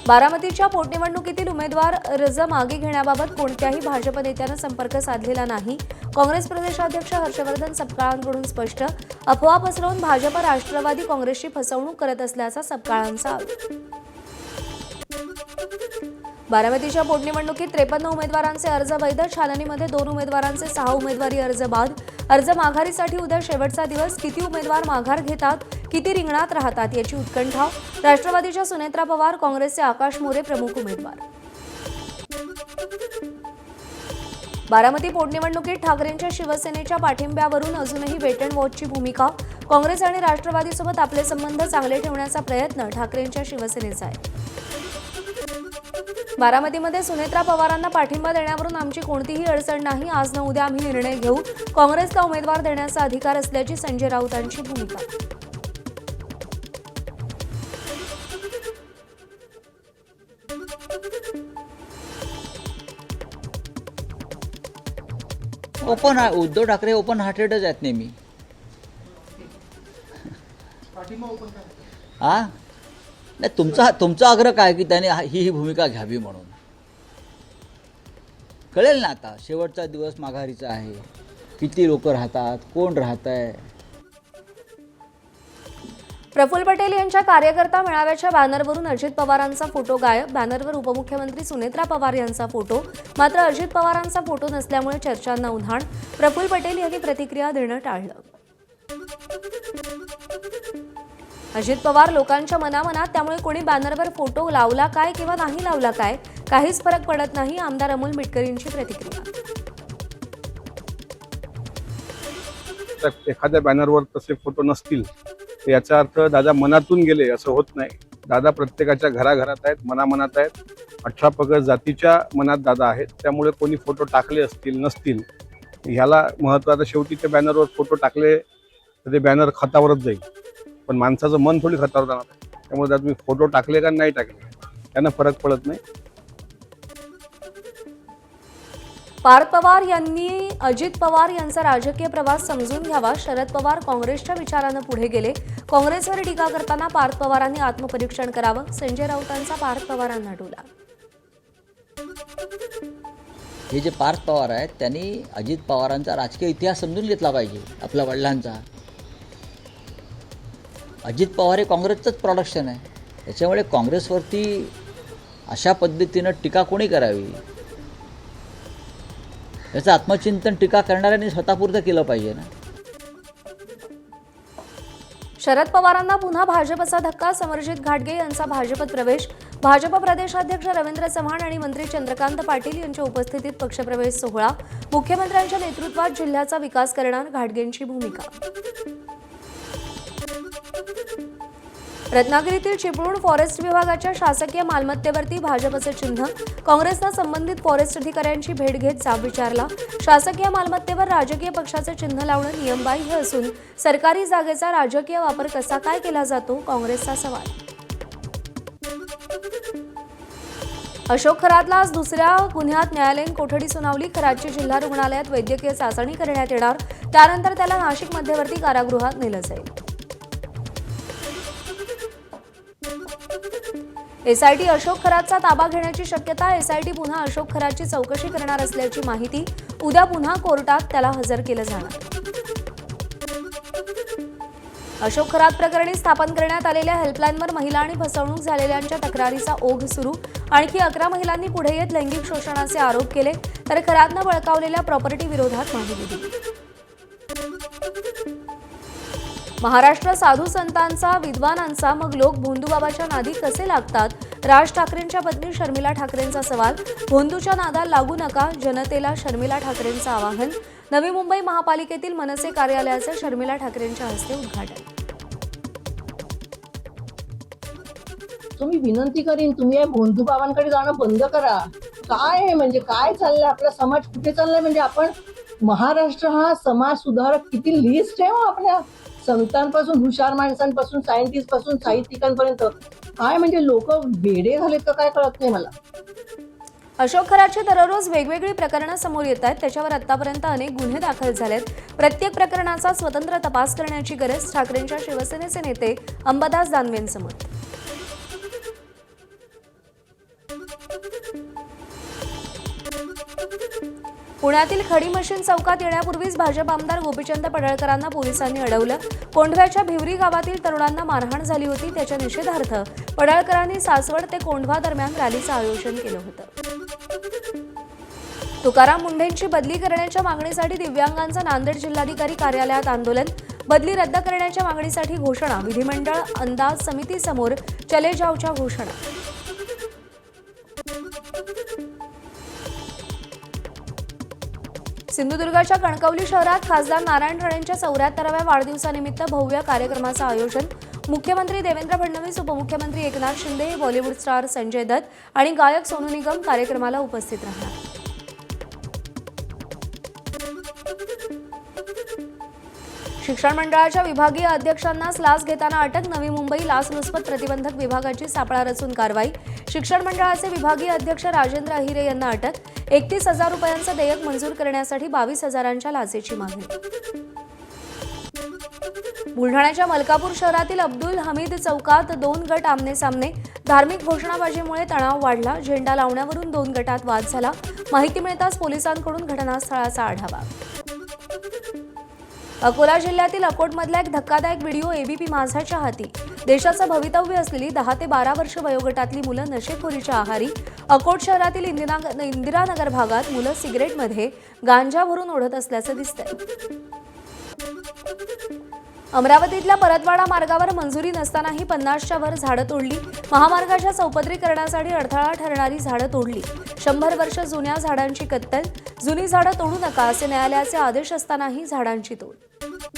बारामतीच्या पोटनिवडणुकीतील उमेदवार अर्ज मागे घेण्याबाबत कोणत्याही भाजप नेत्यानं संपर्क साधलेला नाही. काँग्रेस प्रदेशाध्यक्ष हर्षवर्धन सपकाळांकडून स्पष्ट. अफवा पसरवून भाजप राष्ट्रवादी काँग्रेसची फसवणूक करत असल्याचा सपकाळांचा आरोप. बारामतीच्या पोटनिवडणुकीत 53 उमेदवारांचे अर्ज वैध. छाननीमध्ये 2 उमेदवारांचे 6 उमेदवारी अर्ज बाद. अर्ज माघारीसाठी उद्या शेवटचा दिवस. किती उमेदवार माघार घेतात, किती रिंगणात राहतात याची उत्कंठा. राष्ट्रवादीच्या सुनेत्रा पवार, काँग्रेसचे आकाश मोरे प्रमुख उमेदवार. बारामती पोटनिवडणुकीत ठाकरेंच्या शिवसेनेच्या पाठिंब्यावरून अजूनही वेट अँड वॉचची भूमिका. काँग्रेस आणि राष्ट्रवादीसोबत आपले संबंध चांगले ठेवण्याचा प्रयत्न ठाकरेंच्या शिवसेनेचा आहे. बारामतीमध्ये सुनेत्रा पवारांना पाठिंबा देण्यावरून आमची कोणतीही अडचण नाही. आज न उद्या आम्ही निर्णय घेऊ. काँग्रेसला उमेदवार देण्याचा अधिकार असल्याची संजय राऊतांची भूमिका. उद्धव ठाकरे ओपन हार्टेडच आहेत नेहमी. हा नाही, तुमचा आग्रह काय की त्याने ही भूमिका घ्यावी म्हणून. कळेल ना आता, शेवटचा दिवस माघारीचा आहे. किती लोक राहतात, कोण राहत आहे. प्रफुल्ल पटेल यांच्या कार्यकर्ता मेळाव्याच्या बॅनरवरून अजित पवारांचा फोटो गायब. बॅनरवर उपमुख्यमंत्री सुनेत्रा पवार यांचा फोटो, मात्र अजित पवारांचा फोटो नसल्यामुळे चर्चांना उधाण. प्रफुल्ल पटेल यांनी प्रतिक्रिया देणं टाळलं. अजित पवार लोकांच्या मनामनात, त्यामुळे कोणी बॅनरवर फोटो लावला काय किंवा नाही लावला काय, काहीच फरक पडत नाही. आमदार अमोल मिटकरींची प्रतिक्रिया. एखाद्या बॅनरवर तसे फोटो नसतील याचा अर्थ दादा मनातून गेले असं होत नाही. दादा प्रत्येकाच्या घराघरात आहेत, मनामनात आहेत. 18 पगड जातीच्या मनात दादा आहेत. त्यामुळे कोणी फोटो टाकले असतील नसतील ह्याला महत्त्वाचं. शेवटी ते बॅनरवर फोटो टाकले तर ते बॅनर खतावरच जाईल, पण माणसाचं मन थोडी खतावर जाणार आहे. त्यामुळे त्यात तुम्ही फोटो टाकले का नाही टाकले त्यांना फरक पडत नाही. पार्थ पवार यांनी अजित पवार यांचा राजकीय प्रवास समजून घ्यावा. शरद पवार काँग्रेसच्या विचारानं पुढे गेले. काँग्रेसवर टीका करताना पार्थ पवारांनी आत्मपरीक्षण करावं. संजय राऊतांचा पार्थ पवारांना टोला. हे जे पार्थ पवार आहेत त्यांनी अजित पवारांचा राजकीय इतिहास समजून घेतला पाहिजे, आपल्या वडिलांचा. अजित पवार हे काँग्रेसचंच प्रोडक्शन आहे. त्याच्यामुळे काँग्रेसवरती अशा पद्धतीनं टीका कोणी करावी, याचं आत्मचिंतन टीका करणाऱ्यांनी स्वतःपुरतं केलं पाहिजे ना. शरद पवारांना पुन्हा भाजपचा धक्का. समरजित घाटगे यांचा भाजपत प्रवेश. भाजप प्रदेशाध्यक्ष रवींद्र चव्हाण आणि मंत्री चंद्रकांत पाटील यांच्या उपस्थितीत पक्षप्रवेश सोहळा. मुख्यमंत्र्यांच्या नेतृत्वात जिल्ह्याचा विकास करणार घाटगेंची भूमिका. रत्नागिरीतील चिपळूण फॉरेस्ट विभागाच्या शासकीय मालमत्तेवरती भाजपचे चिन्ह. काँग्रेसनं संबंधित फॉरेस्ट अधिकाऱ्यांची भेट घेत जाब विचारला. शासकीय मालमत्तेवर राजकीय पक्षाचे चिन्ह लावणं नियमबाह्य असून सरकारी जागेचा राजकीय वापर कसा काय केला जातो, काँग्रेसचा सवाल. अशोक खरातला आज दुसऱ्या गुन्ह्यात न्यायालयीन कोठडी सुनावली. खरातची जिल्हा रुग्णालयात वैद्यकीय चाचणी करण्यात येणार. त्यानंतर त्याला नाशिक मध्यवर्ती कारागृहात नेलं जाईल. एसआयटी अशोक खरातचा ताबा घेण्याची शक्यता. एसआयटी पुन्हा अशोक खरातची चौकशी करणार असल्याची माहिती. उद्या पुन्हा कोर्टात त्याला हजर केलं जाणार. अशोक खरात प्रकरणी स्थापन करण्यात आलेल्या हेल्पलाईनवर महिला आणि फसवणूक झालेल्यांच्या तक्रारीचा ओघ सुरू. आणखी 11 महिलांनी पुढे येत लैंगिक शोषणाचे आरोप केले, तर खरातनं बळकावलेल्या प्रॉपर्टी विरोधात माहिती दिली. महाराष्ट्र साधू संतांचा, विद्वानांचा, मग लोक भोंदूबाबाच्या नादी कसे लागतात? राज ठाकरेंच्या पत्नी शर्मिला ठाकरेंचा सवाल. भोंदूच्या नादाला लागू नका, जनतेला शर्मिला ठाकरेंचं आवाहन. नवी मुंबई महापालिकेतील मनसे कार्यालयाचं शर्मिला ठाकरेंच्या हस्ते उद्घाटन. तुम्ही विनंती करीन, तुम्ही या भोंदूबाबांकडे जाणं बंद करा. काय म्हणजे काय चाललंय, आपला समाज कुठे चाललाय? म्हणजे आपण महाराष्ट्र हा समाज सुधारक किती लिस्ट आहे हो आपल्या. संतांपासून, हुशार माणसांपासून, सायंटिस्ट पासून, साहित्यिकांपर्यंत. काय म्हणजे लोक वेडे झालेत का काय कळत नाही मला. अशोक खरातची दररोज वेगवेगळी प्रकरणं समोर येत आहेत. त्याच्यावर आतापर्यंत अनेक गुन्हे दाखल झालेत. प्रत्येक प्रकरणाचा स्वतंत्र तपास करण्याची गरज. ठाकरेंच्या शिवसेनेचे नेते अंबादास दानवेंचं मत. पुण्यातील खडी मशीन चौकात येण्यापूर्वीच भाजप आमदार गोपीचंद पडळकरांना पोलिसांनी अडवलं. कोंढव्याच्या भिवरी गावातील तरुणांना मारहाण झाली होती. त्याच्या निषेधार्थ पडळकरांनी सासवड ते कोंढवा दरम्यान रॅलीचं आयोजन केलं होतं. तुकाराम मुंढेंची बदली करण्याच्या मागणीसाठी दिव्यांगांचं नांदेड जिल्हाधिकारी कार्यालयात आंदोलन. बदली रद्द करण्याच्या मागणीसाठी घोषणा. विधिमंडळ अंदाज समितीसमोर चले जावच्या घोषणा. सिंधुदुर्गाच्या कणकवली शहरात खासदार नारायण राणेंच्या 74व्या वाढदिवसानिमित्त भव्य कार्यक्रमाचं आयोजन. मुख्यमंत्री देवेंद्र फडणवीस, उपमुख्यमंत्री एकनाथ शिंदे, बॉलिवूड स्टार संजय दत्त आणि गायक सोनू निगम कार्यक्रमाला उपस्थित राहणार. शिक्षण मंडळाच्या विभागीय अध्यक्षांनाच लाच घेताना अटक. नवी मुंबई लाचलुचपत प्रतिबंधक विभागाची सापळा रचून कारवाई. शिक्षण मंडळाचे विभागीय अध्यक्ष राजेंद्र अहिरे यांना अटक. 31,000 रुपयांचं देयक मंजूर करण्यासाठी 22,000च्या लाचेची मागणी. बुलढाण्याच्या मलकापूर शहरातील अब्दुल हमीद चौकात 2 गट आमने-सामने. धार्मिक घोषणाबाजीमुळे तणाव वाढला. झेंडा लावण्यावरून 2 गटात वाद झाला. माहिती मिळताच पोलिसांकडून घटनास्थळाचा आढावा. अकोला जिल्ह्यातील अकोटमधला एक धक्कादायक व्हिडिओ एबीपी माझाच्या हाती. देशाचं भवितव्य असलेली 10 ते 12 वर्ष वयोगटातली मुलं नशेखोरीच्या आहारी. अकोट शहरातील इंदिरानगर भागात मुलं सिगरेटमध्ये गांजा भरून ओढत असल्याचं दिसतंय. अमरावतीतल्या परतवाडा मार्गावर मंजुरी नसतानाही 50च्या वर झाडं तोडली. महामार्गाच्या चौपदरीकरणासाठी अडथळा ठरणारी झाडं तोडली. 100 वर्ष जुन्या झाडांची कत्तल. जुनी झाडं तोडू नका असे न्यायालयाचे आदेश असतानाही झाडांची तोड.